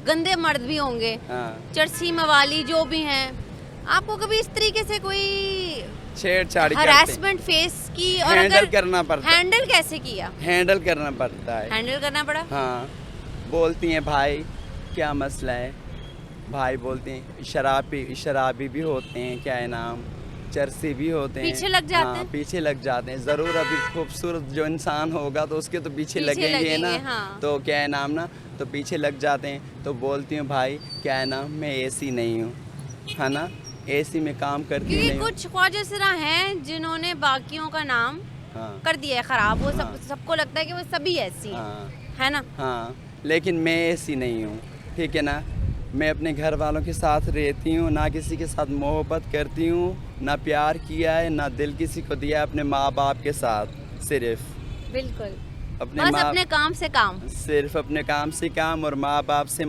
गंदे मर्द भी होंगे, हाँ, चरसी मवाली जो भी हैं, आपको कभी इस तरीके से कोई छेड़छाड़ी करते हरासमेंट फेस की? और हैंडल अगर करना पड़ता है, हैंडल कैसे किया? हैंडल करना पड़ता है। हैंडल करना पड़ा? हाँ, बोलती हैं भाई क्या मसला है, भाई बोलते हैं शराबी भी होते हैं, क्या है नाम, चरसी भी होते हैं, पीछे लग जाते हाँ, हैं? पीछे लग जाते हैं ज़रूर। अभी खूबसूरत जो इंसान होगा तो उसके तो पीछे पीछे लगेंगे ना, लगेंगे, हाँ। तो क्या है नाम ना, तो पीछे लग जाते हैं। तो बोलती हूँ भाई क्या है नाम, मैं एसी नहीं हूँ, है ना, एसी में काम करती क्योंकि नहीं हूँ। कुछ ख्वाजा सरा हैं जिन्होंने बाकियों का नाम हाँ, कर दिया है खराब, वो हाँ। सबको लगता है कि वो सभी ऐसी हैं, हाँ, है ना? हाँ, लेकिन मैं ऐसी नहीं हूँ, ठीक है ना। मैं अपने घर वालों के साथ रहती हूँ, ना किसी के साथ मोहब्बत करती हूँ, ना प्यार किया है, ना दिल किसी को दिया है, अपने माँ बाप के साथ सिर्फ बिल्कुल, अपने बस माँ अपने काम से काम। सिर्फ अपने काम से काम और माँ बाप से